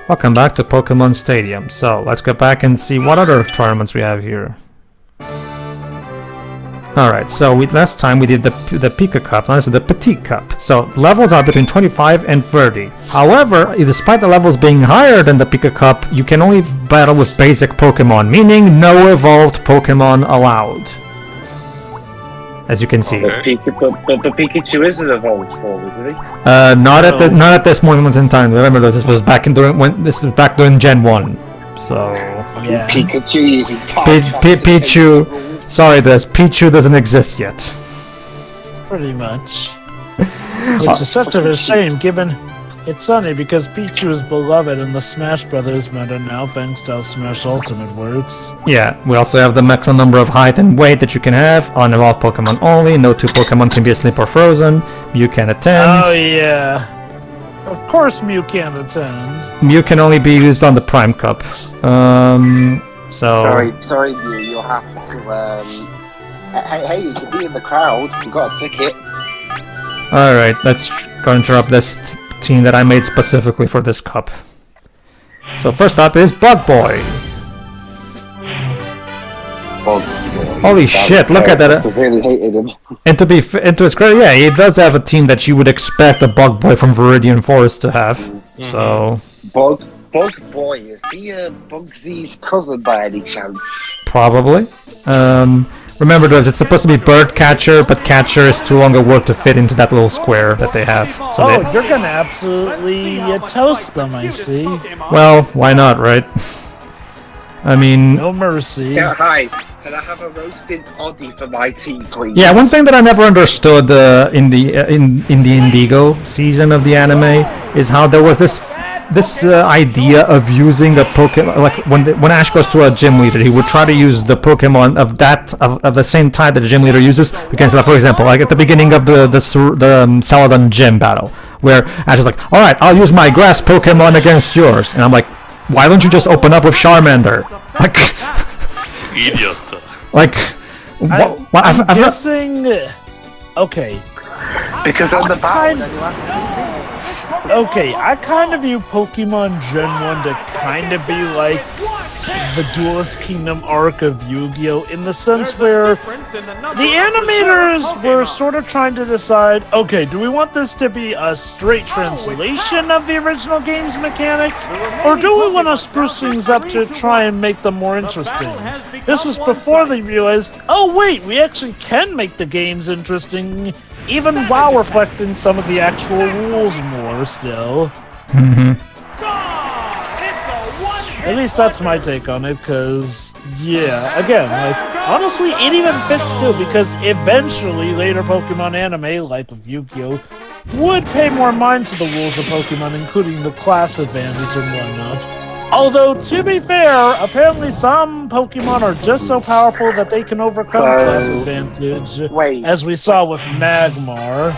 Welcome back to Pokémon Stadium. So, let's get back and see what other tournaments we have here. Alright, so last time we did the Pika Cup, now this is the Petit Cup. So, levels are between 25 and 30. However, despite the levels being higher than the Pika Cup, you can only battle with basic Pokémon, meaning no evolved Pokémon allowed. As you can see. But Pikachu is an evolved form, isn't he? Not at this moment in time. Remember that this was back during Gen 1. So yeah. Pikachu using Pichu. Sorry, Pichu doesn't exist yet. Pretty much. Which is such a shame, given it's funny because Pichu is beloved in the Smash Brothers meta now, thanks to how Smash Ultimate works. Yeah, we also have the maximum number of height and weight that you can have on evolved Pokemon only. No two Pokemon can be asleep or frozen. Mew can attend. Oh yeah. Of course Mew can attend. Mew can only be used on the Prime Cup. Sorry, Mew, you'll have to, hey, you should be in the crowd, you got a ticket. Alright, let's go interrupt this team that I made specifically for this cup. So first up is Bug Boy. Holy shit, look at that. I really hated him. And to his credit, yeah, he does have a team that you would expect a Bug Boy from Viridian Forest to have. Mm-hmm. So Bug Boy, is he Bugsy's cousin by any chance? Probably. Remember, though, it's supposed to be Bird Catcher, but Catcher is too long a word to fit into that little square that they have. So you're gonna absolutely toast them, I see. Well, why not, right? I mean... No mercy. Yeah, hi, can I have a roasted poddy for my team, please? Yeah, one thing that I never understood in the Indigo season of the anime is how there was this idea of using a Pokemon, like when Ash goes to a gym leader, he would try to use the Pokemon of the same type that the gym leader uses against, like, for example, like at the beginning of the Saladin gym battle, where Ash is like, all right, I'll use my grass Pokemon against yours, and I'm like, why don't you just open up with Charmander? Like, idiot. Like, I'm guessing. Okay. Because on the battle, okay, I kind of view Pokemon Gen 1 to kind of be like the Duelist Kingdom arc of Yu-Gi-Oh! In the sense where the animators were sort of trying to decide, okay, do we want this to be a straight translation of the original game's mechanics, or do we want to spruce things up to try and make them more interesting? This was before they realized, oh wait, we actually can make the games interesting, even while reflecting some of the actual rules more still. Mm-hmm. At least that's my take on it, because, yeah, again, like, honestly, it even fits still, because eventually later Pokemon anime, like with Yu-Gi-Oh!, would pay more mind to the rules of Pokemon, including the class advantage and whatnot. Although, to be fair, apparently some Pokemon are just so powerful that they can overcome class advantage, as we saw with Magmar.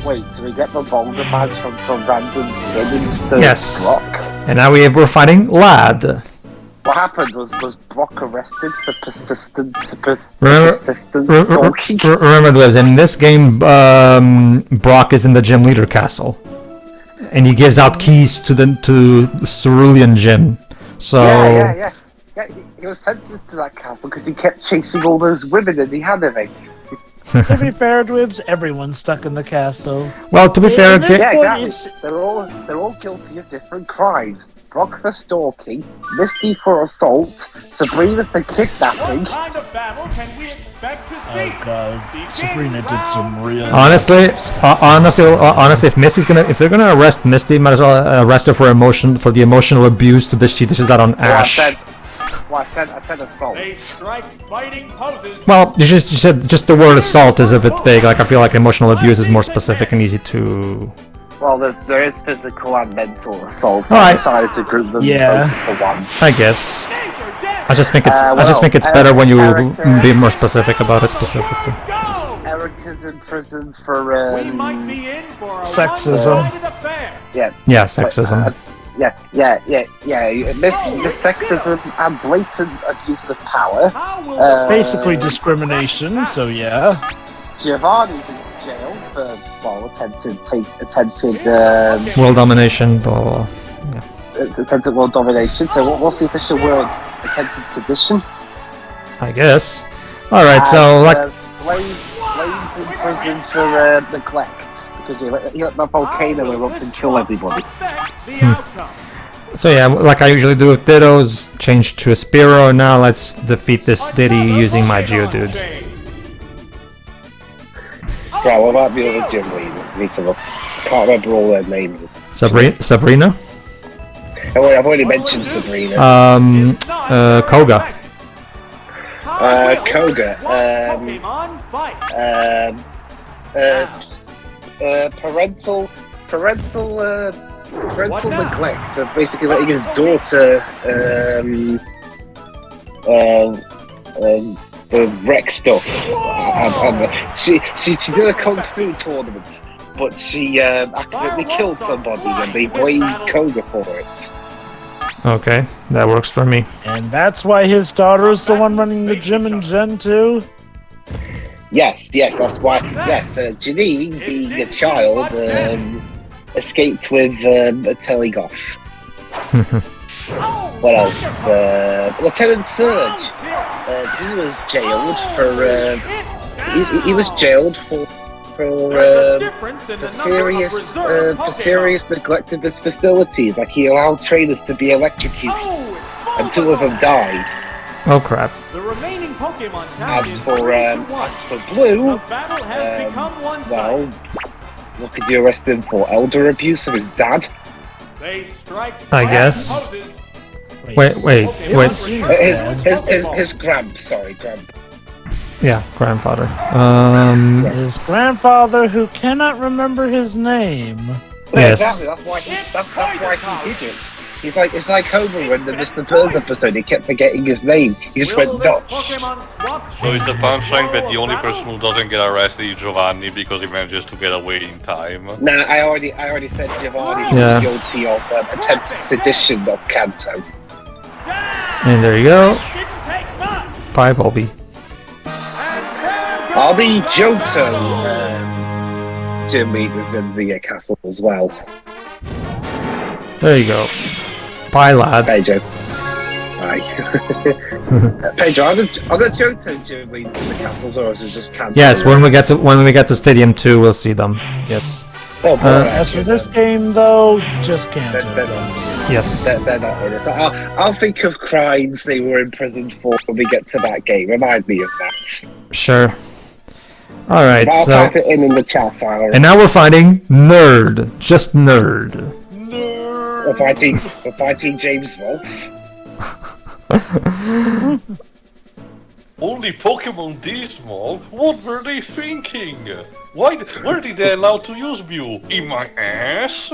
Wait, so we get the Boulder Badge from some random kid instead of Brock? And now we're fighting Lad. What happened was Brock arrested for persistent stalking? Remember, Liz, in this game, Brock is in the gym leader castle. And he gives out keys to the Cerulean gym. So Yeah, he was sentenced to that castle because he kept chasing all those women and he had everything. To be fair, Dwibs, everyone's stuck in the castle. Well, to be fair, exactly. They're all guilty of different crimes. Brock for stalking, Misty for assault, Sabrina for kidnapping. Oh god, Sabrina did some real. Honestly, if they're gonna arrest Misty, might as well arrest her for the emotional abuse to this she dishes out on Ash. I said assault. Well, you said just the word assault is a bit vague. Like, I feel like emotional abuse is more specific and easy to. Well, there is physical and mental assault, so I decided to group them for one. I guess. I just think it's better when you be more specific about it specifically. Erica's in prison for sexism. Yeah, sexism. Yeah. The sexism and blatant abuse of power. Basically discrimination. So yeah. Giovanni's in jail for attempted world domination. Blah blah. Yeah. attempted world domination. So what's the official word? Attempted sedition. I guess. All right, so like. Blade's in prison for neglect because he let that volcano erupt and kill everybody. So yeah, like I usually do with Dittos, change to a Spearow. Now let's defeat this Diddy using my Geodude. Right, what about the other gym leader? I need to look. I can't remember all their names. Sabrina? I've already mentioned Sabrina. Koga. Koga. Parental neglect of basically letting his daughter wreck stuff. She did a kung fu tournament, but she accidentally killed somebody, and they blamed Koga for it. Okay, that works for me. And that's why his daughter is the one running the gym in Gen 2? Yes, that's why. Yes, Janine, being a child, escaped with a telegoff. What else? Lieutenant Surge. He was jailed for. He was jailed for serious neglect of his facilities. Like he allowed trainers to be electrocuted, and 2 of them died. Oh crap! The remaining Pokemon As for Blue, well, what could you arrest him for? Elder abuse of his dad? I guess. Wait. His gramp. Yeah, grandfather. His grandfather, who cannot remember his name. Yes. Exactly. That's why he did it. It's like Homer in the Mr. Burns episode. He kept forgetting his name. He just went nuts. So is the punchline that the only person who doesn't get arrested is Giovanni because he manages to get away in time? Nah, I already said Giovanni Yeah. was guilty of attempted sedition of Kanto. And there you go. Bye, Bulby. Are the Johto gym leaders in the castle as well? There you go. Bye, lad. Pedro. Bye. Pedro, are the Johto gym leaders in the castles, or is it just Kanto? Yes, when we get to Stadium 2, we'll see them. Yes. Oh, boy, As for this game, though, just can't. Yes. They're not in it. I'll think of crimes they were imprisoned for when we get to that game. Remind me of that. Sure. All right. But I'll So. type it in the chat. So And now we're fighting Nerd. Just Nerd. we're fighting James Wolf. Only Pokemon this small? What were they thinking? Where did they allow to use Mew? In my ass?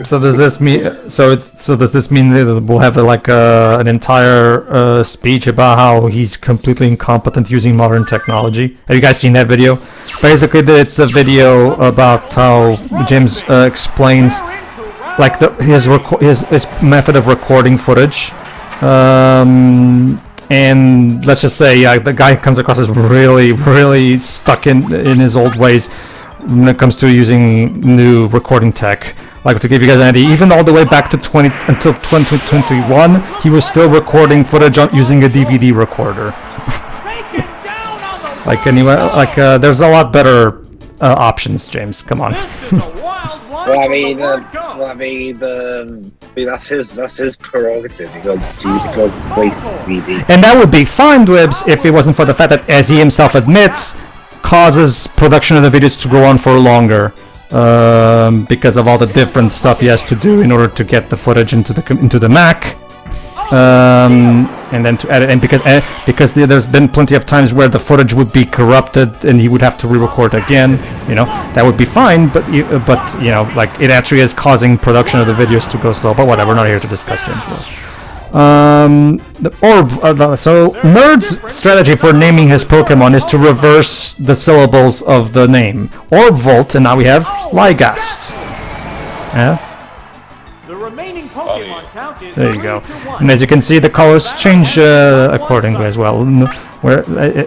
So does this mean? Does this mean that we'll have an entire speech about how he's completely incompetent using modern technology? Have you guys seen that video? Basically, it's a video about how James explains like his method of recording footage. And let's just say the guy comes across as really stuck in his old ways when it comes to using new recording tech. Like, to give you guys an idea, even all the way back to until 2021, he was still recording footage using a DVD recorder. There's a lot better options, James. Come on. That's his prerogative. He goes to place DVD. And that would be fine, Dwibs, if it wasn't for the fact that, as he himself admits, causes production of the videos to go on for longer, because of all the different stuff he has to do in order to get the footage into the Mac, and then to edit, and because there's been plenty of times where the footage would be corrupted and he would have to re-record again. That would be fine, but it actually is causing production of the videos to go slow. But whatever, we're not here to discuss James Rose. So Nerd's strategy for naming his Pokemon is to reverse the syllables of the name. Orbvolt, and now we have Ligast. Yeah. The remaining Pokemon count is There you go. 3-1. And as you can see, the colors change accordingly as well. Where,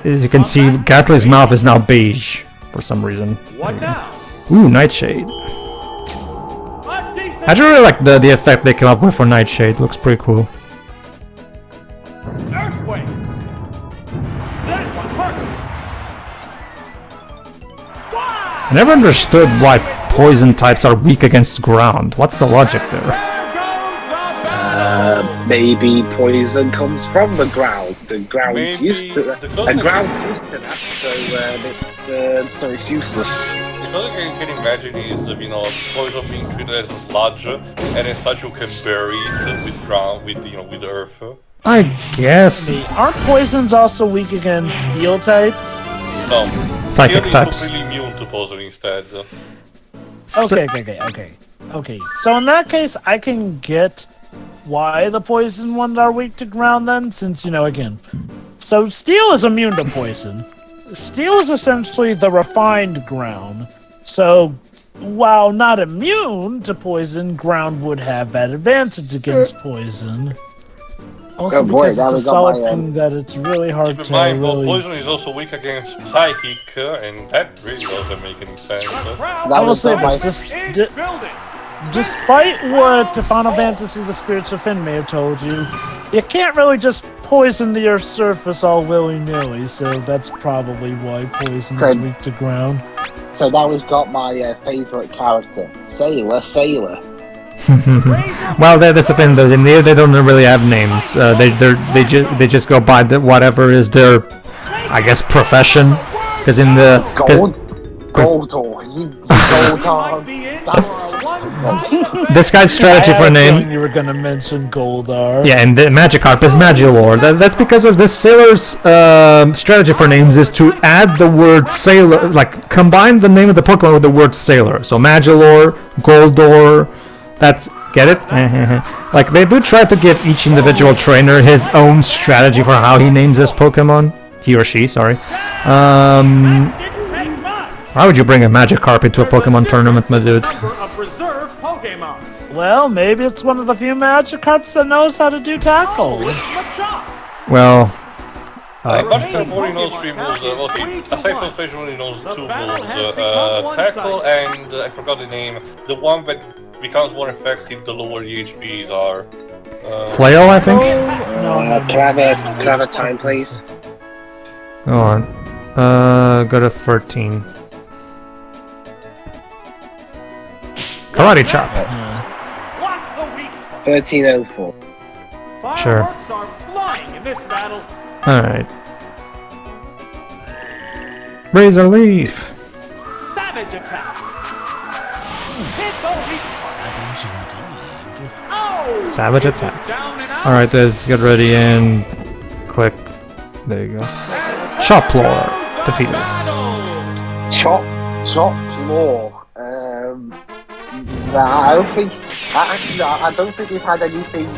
as you can see, Ghastly's mouth is now beige for some reason. What now? Ooh, Nightshade. A defensive I actually really like the effect they came up with for Nightshade. Looks pretty cool. Earthquake. That one hurt. I never understood why poison types are weak against ground. What's the logic there? Maybe poison comes from the ground. The ground's Maybe used to that. because The they ground's used to that, so it's useless. Because I can imagine is, poison being treated as a sludge, and as such you can bury it with ground, with earth. I guess. Aren't poisons also weak against steel types? No. Psychic Steel is types. completely immune to poison instead. Okay. So in that case, I can get why the poison ones are weak to ground then, since, again. So steel is immune to poison. Steel is essentially the refined ground. So, while not immune to poison, ground would have that advantage against poison. Also, because it's a solid thing that it's really hard Keep to in mind, really... poison is also weak against psychic, and that really doesn't make any sense. I will say this, despite what Final Fantasy The Spirits Within may have told you, you can't really just poison the Earth's surface all willy-nilly, so that's probably why poison is weak to ground. So now we've got my favourite character, Sailor. Well, that's the thing. Though in there, they don't really have names. They just go by whatever is their, I guess, profession. Because in the this guy's strategy for a name. You were gonna mention Goldar. Yeah, and the Magikarp is Magilore. That's because of this sailor's strategy for names is to add the word sailor, like combine the name of the Pokemon with the word sailor. So Magilore, Goldor. Get it? Like they do try to give each individual trainer his own strategy for how he names his Pokemon. He or she, sorry. Why would you bring a Magikarp into a Pokemon tournament, my dude? Well, maybe it's one of the few Magikarps that knows how to do tackle. Well... Magikarp only knows 3 moves, aside from special only knows 2 moves. Tackle and, I forgot the name, the one that becomes more effective the lower the HPs are. Flail, I think? Can I have a time, please? Go on. Go to 13. Karate chop. 1304. Sure. Alright. Razor Leaf. Savage attack. Savage attack. Alright, guys, get ready and click. There you go. Choplore. Defeated. Choplore. I don't think we've had anything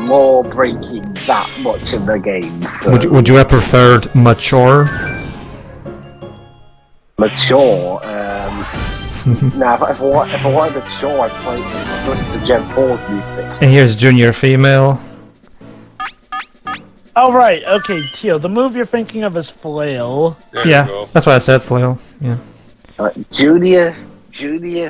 law breaking that much in the game. So. Would you have preferred mature? Mature. Now, if I wanted mature, I'd listen to Gen 4's music. And here's junior female. Oh right, okay, Teal. The move you're thinking of is flail. Yeah, that's what I said. Flail. Yeah. Junior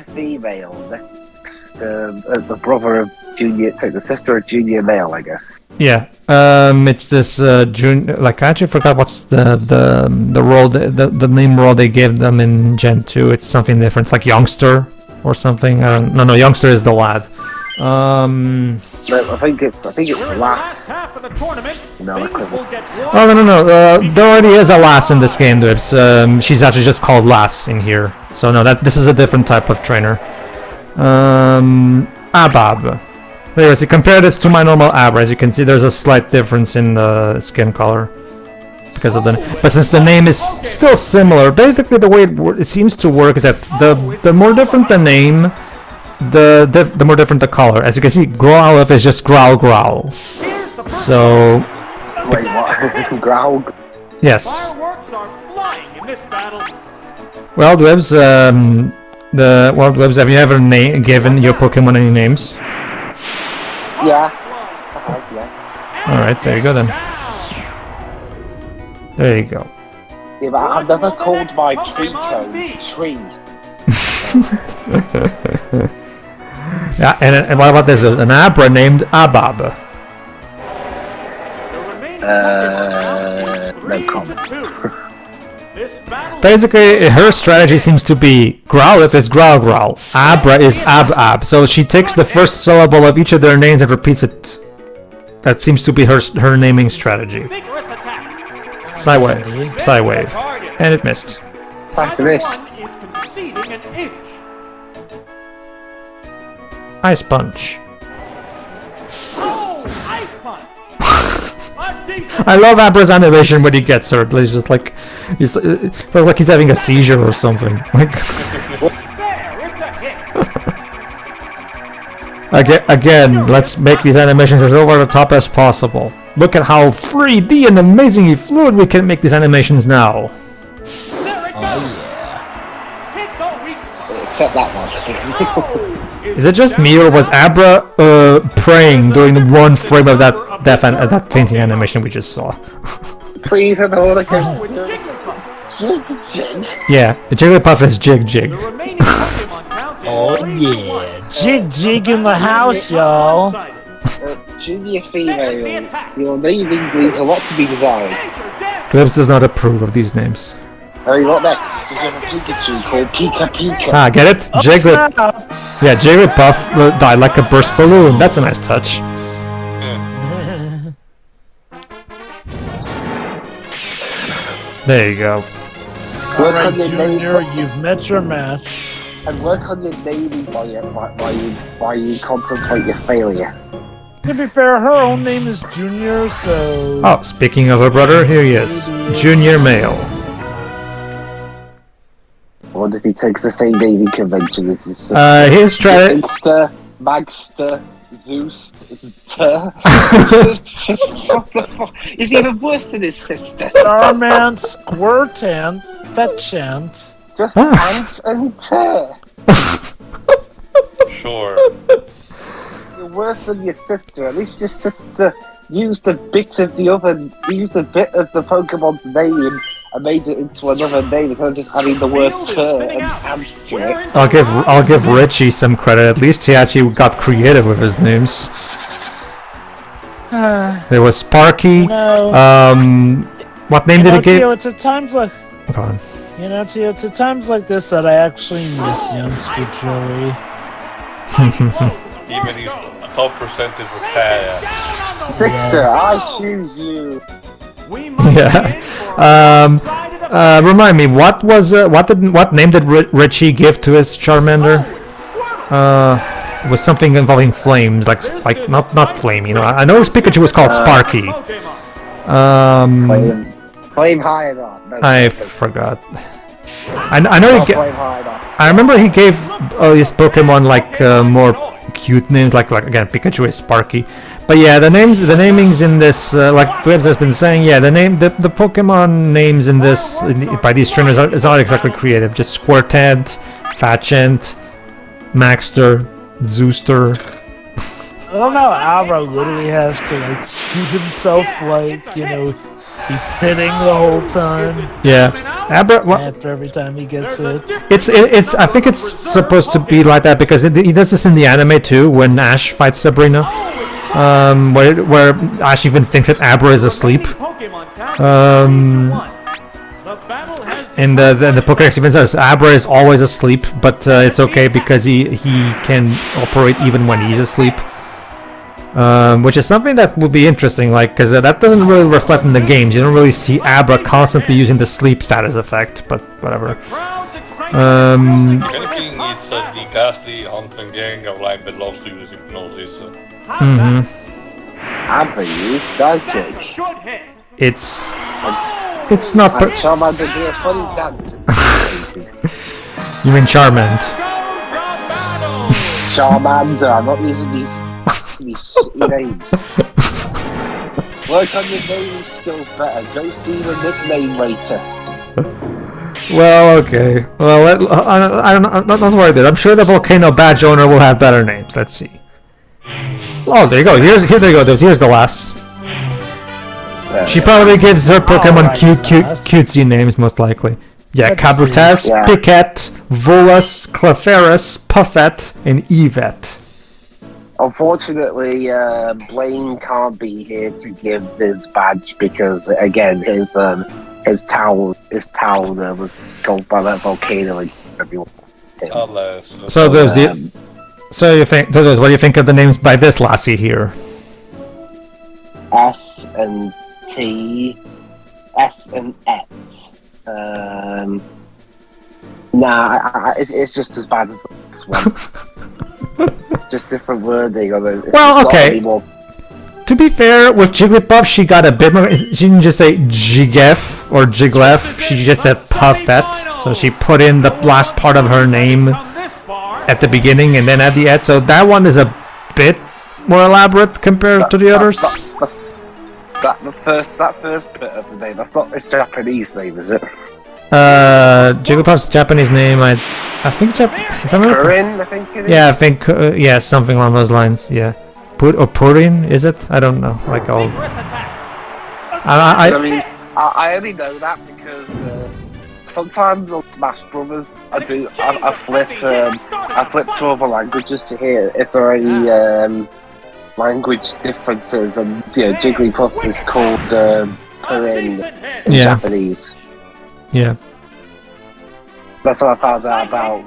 female. Next, the brother of junior, the sister of junior male, I guess. Yeah. It's this junior. Like I actually forgot what's the role, the name role they gave them in Gen 2. It's something different. It's like youngster or something. No, youngster is the lad. I think it's lass. No. Oh no. There already is a lass in this game. It's she's actually just called lass in here. So no, this is a different type of trainer. Abab. There, as you compare this to my normal Abra, as you can see, there's a slight difference in the skin color because of but since the name is still similar, basically the way it seems to work is that the more different the name, the more different the color. As you can see, Growlithe is just growl. So wait, what? Growl? Yes. Wild Webs. The Wild Webs. Have you ever given your Pokemon any names? Yeah. Yeah. Alright, there you go then. There you go. Yeah, but I've never called my tree cone Tree. Yeah, and what about this? An Abra named Abab. No comment. Basically, her strategy seems to be Growlithe is Growl Growl, Abra is Ab Ab. So she takes the first syllable of each of their names and repeats it. That seems to be her naming strategy. Psywave, Psywave, and it missed. Back to this. Ice Punch. I love Abra's animation when he gets hurt. He's just like, it's like he's having a seizure or something. Like, again, let's make these animations as over the top as possible. Look at how 3D and amazingly fluid we can make these animations now. Except that one. Is it just me, or was Abra praying during the one frame of that fainting animation we just saw? Please, I don't want to go. Jig, jig. Yeah, the Jigglypuff is Jig Jig. Oh yeah, Jig Jig in the house, y'all. Junior female, your naming leaves a lot to be desired. Glibbs does not approve of these names. Hey, what next? There's a Pikachu called Pika Pika. Ah, get it? Jigglypuff. Yeah, Jigglypuff died like a burst balloon. That's a nice touch. There you go. Alright, Junior, you've met your match. And work on your naming while you contemplate your failure. To be fair, her own name is Junior, so... Oh, speaking of her brother, here he is. Junior Male. I wonder if he takes the same naming convention as his sister. His strategy... Gangster, Magster, Zeus, what the fuck? He's even worse than his sister. Starman, Squirtant, Fetchant. Just Ant and Ter. Sure. You're worse than your sister. At least your sister used a bit of the Pokemon's name and made it into another name instead of just adding the word Ter and Ant to it. I'll give Richie some credit. At least he actually got creative with his names. There was Sparky. No. What name did he give? Tio, it's at times like... Go on. You know, Tio, it's at times like this that I actually miss youngster Joey. Even his top percentage with Taya. Dexter, I choose you. Yeah. Remind me, what name did Richie give to his Charmander? It was something involving flames, like not flame. You know, I know his Pikachu was called Sparky. Flame Hydra. No, I forgot. I know he. Flame Hydra. I remember he gave his Pokemon like more cute names, like again Pikachu is Sparky. But yeah, the namings in this, like Dwebs has been saying, yeah, the Pokemon names in this by these trainers is not exactly creative. Just Squirtant, Fetchant, Maxter, Zooster. I love how Abra literally has to like scoot himself like, you know, he's sitting the whole time. Yeah, Abra. After every time he gets it. It's. I think it's supposed to be like that because he does this in the anime too when Ash fights Sabrina. Where Ash even thinks that Abra is asleep. And the Pokédex even says Abra is always asleep, but it's okay because he can operate even when he's asleep. Which is something that would be interesting, like, because that doesn't really reflect in the games. You don't really see Abra constantly using the sleep status effect, but whatever. If anything, it's the ghastly hunting gang of line that loves to use hypnosis. Abra used Psychic. It's not. Charmander do a funny dance. You mean Charmant? Charmander, I'm not using these names. Work on your naming skills better. Go see the nickname later. Well, okay. Well, I don't know. Not worried. I'm sure the Volcano Badge owner will have better names. Let's see. Oh, there you go. Here they go. Here's the last. She probably gives her Pokemon cutesy names, most likely. Yeah, Kabutas, Piquet, Volus, Clefairy, Puffet, and Yvette. Unfortunately, Blaine can't be here to give his badge because, again, his town was gone by that volcano and everyone. Alas. So those what do you think of the names by this lassie here? S and T, S and X. It's just as bad as this one. Just different wording on it. Well, okay. To be fair, with Jigglypuff, she got a bit more. She didn't just say Jiggef or Jiglef. She just said Puffette. So she put in the last part of her name at the beginning and then at the end. So that one is a bit more elaborate compared to the others. That first bit of the name. That's not its Japanese name, is it? Jigglypuff's Japanese name. I think if I remember. Purin, I think it is. Yeah, I think something along those lines. Yeah. Purin, is it? I don't know. Like I mean, I only know that because sometimes on Smash Brothers, I flip to other languages to hear if there are any language differences, and Jigglypuff is called Purin in Japanese. Yeah. That's what I found out about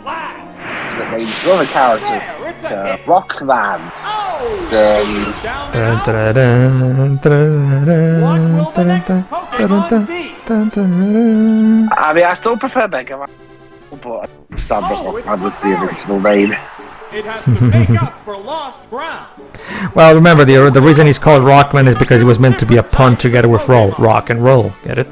the names of other characters. Rockman. I mean, I still prefer Mega Man, but I understand that Rockman was the original name. It has to make up for lost ground. Well, remember, the reason he's called Rockman is because he was meant to be a pun together with roll. Rock and roll. Get it?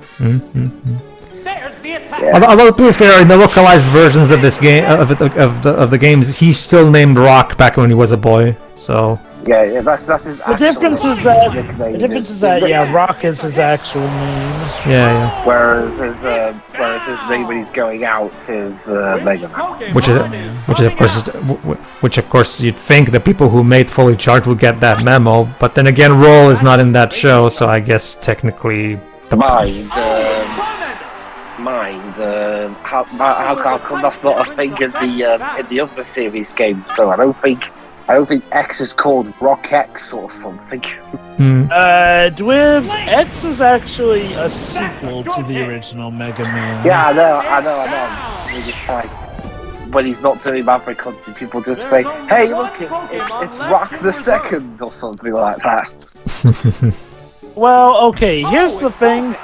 Although, to be fair, in the localized versions of this game, of the games, he's still named Rock back when he was a boy. So yeah, that's his. The difference is that Rock is his actual name. Yeah. Whereas his name when he's going out is Mega Man. Which of course you'd think the people who made Fully Charged would get that memo, but then again, Roll is not in that show, so I guess technically. How come that's not a thing in the other series game? So I don't think X is called Rock X or something. Dwibs, X is actually a sequel to the original Mega Man. Yeah, I know. When he's not doing Maverick Country, people just say, "Hey, look, it's Rock the Second" or something like that. Well, okay, here's the thing.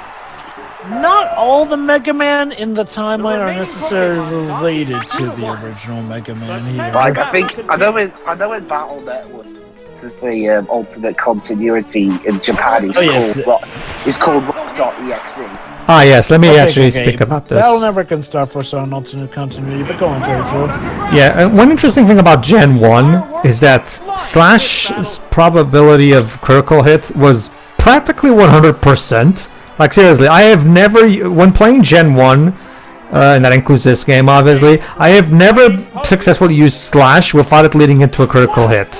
Not all the Mega Man in the timeline are necessarily related to the original Mega Man here. Like, I know in Battle Network, to say alternate continuity in Japan, it's called Rock.exe. Ah, yes, let me speak about this. Battle Network can start for an alternate continuity, but go on, Pedro. Yeah, one interesting thing about Gen 1 is that Slash's probability of critical hit was practically 100%. Like, seriously, I have never, when playing Gen 1, and that includes this game, obviously, I have never successfully used Slash without it leading into a critical hit.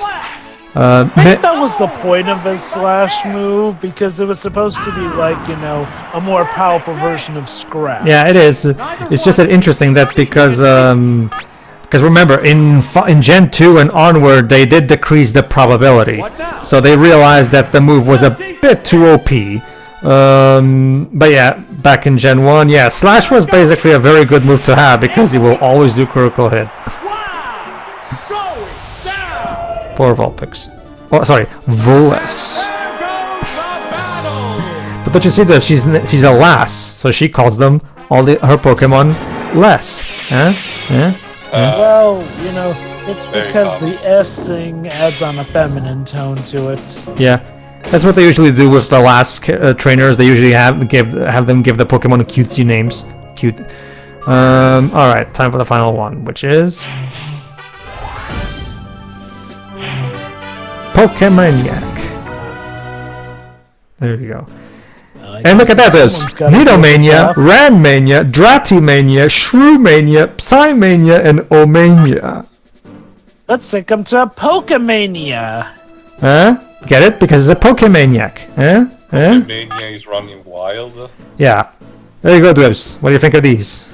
I think that was the point of his Slash move, because it was supposed to be like, a more powerful version of Scrap. Yeah, it is. It's just that interesting that because remember, in Gen 2 and onward, they did decrease the probability. So they realized that the move was a bit too OP. But yeah, back in Gen 1, yeah, Slash was basically a very good move to have because he will always do critical hit. Poor Vulpix. Oh, sorry, Volus. But don't you see that she's a lass, so she calls them her Pokemon less. Well, it's because the S thing adds on a feminine tone to it. Yeah. That's what they usually do with the last trainers. They usually have them give the Pokemon cutesy names. Cute. Alright, time for the final one, which is Pokemaniac. There you go. And look at that, there's Nidomania, Ranmania, Dratimania, Shrewmania, Psymania, and Omania. Let's take them to Pokemania. Huh? Get it? Because it's a Pokemaniac. Pokemania is running wild. Yeah. There you go, Dwibs. What do you think of these?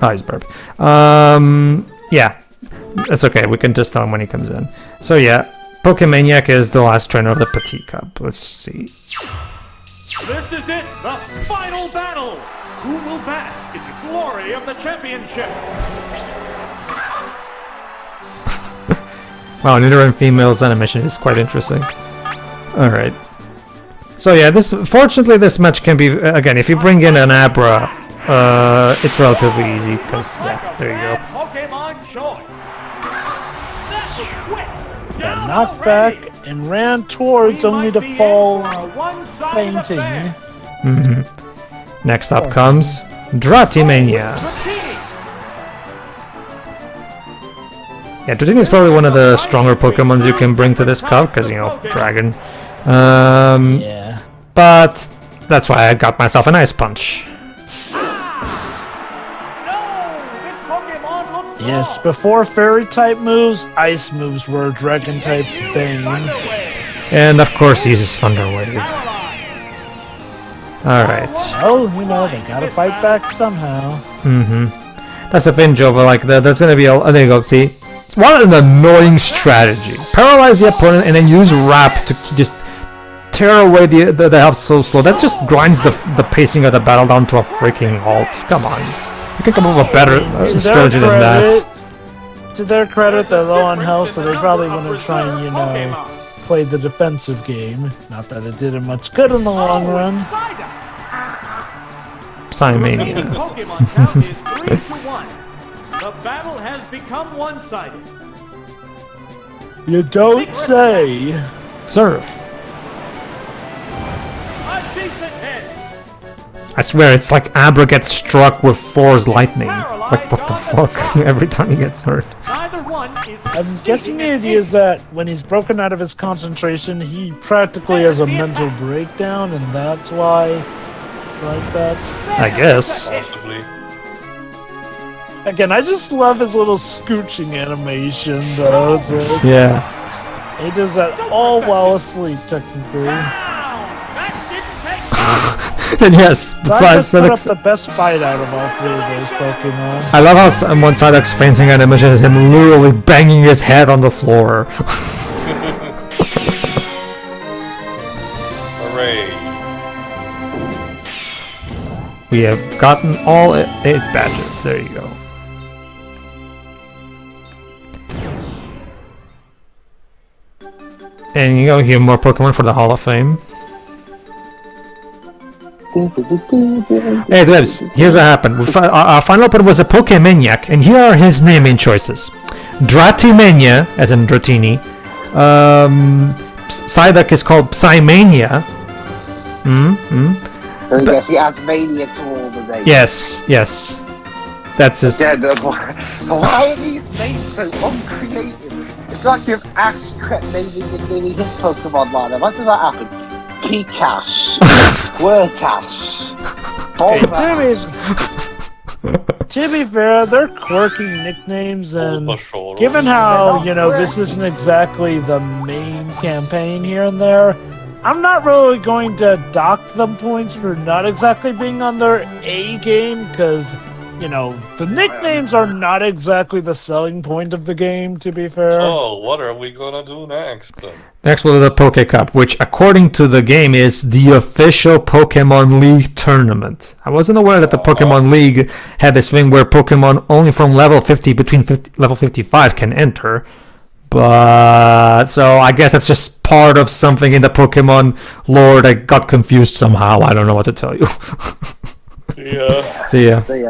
Oh, he's burp. Yeah. That's okay. We can just tell him when he comes in. So yeah, Pokemaniac is the last trainer of the Petit Cup. Let's see. This is it, the final battle. Who will bask in the glory of the championship? Wow, neither and females animation is quite interesting. Alright. So yeah, fortunately this match can be, again, if you bring in an Abra, it's relatively easy, because, yeah, there you go. Pokemon choice. That was quick. Got knocked back and ran towards only to fall fainting. Next up comes Dratimania. Yeah, Dratini is probably one of the stronger Pokemons you can bring to this cup, because, you know, Dragon. Yeah. But that's why I got myself an Ice Punch. Yes, before Fairy-type moves, Ice moves were Dragon-type's bane. And of course he uses Thunder Wave. Alright. Oh, you know, they gotta fight back somehow. That's the thing, Jova, like, there's gonna be a... Oh, there you go, see? It's what an annoying strategy. Paralyze the opponent and then use Wrap to just tear away the health so slow. That just grinds the pacing of the battle down to a freaking halt. Come on. You can come up with a better strategy than that. To their credit, they're low on health, so they probably want to try and, you know, play the defensive game. Not that it did him much good in the long run. Psymania. Pokemon count is 3-1. The battle has become one-sided. You don't say. Surf. A decent hit. I swear, it's like Abra gets struck with Thor's lightning. Like, what the fuck? Every time he gets hurt. Neither one is. I'm guessing the idea is that when he's broken out of his concentration, he practically has a mental breakdown, and that's why it's like that. I guess. Possibly. Again, I just love his little scooching animation, though. So Yeah. he does that all while asleep, technically. And yes, So I besides just put up Psyduck, the best fight out of all three of those Pokemon. I love how one Psyduck's fainting animation is him literally banging his head on the floor. Hooray. We have gotten all 8 badges. There you go. And you go here, more Pokemon for the Hall of Fame. Hey, Debs, here's what happened. Our final opponent was a Pokemaniac, and here are his naming choices. Dratimania, as in Dratini. Psyduck is called Psymania. I guess he has mania to all the names. Yes. That's his... Yeah, why are these names so uncreative? It's like if Ash kept naming his Pokemon lineup. What did that happen? Pikash, Squirtash, Bulbasaur. To be fair, they're quirky nicknames, and Bulbasaur. given how, you know, this isn't exactly the main campaign here and there, I'm not really going to dock them points for not exactly being on their A game, because, you know, the nicknames are not exactly the selling point of the game, to be fair. So, what are we gonna do next? Next we'll do the Poke Cup, which according to the game is the official Pokemon League tournament. I wasn't aware that the Pokemon League had this thing where Pokemon only from level 50 between level 55 can enter. But so I guess that's just part of something in the Pokemon lore that got confused somehow. I don't know what to tell you. Yeah. See ya. So, yeah.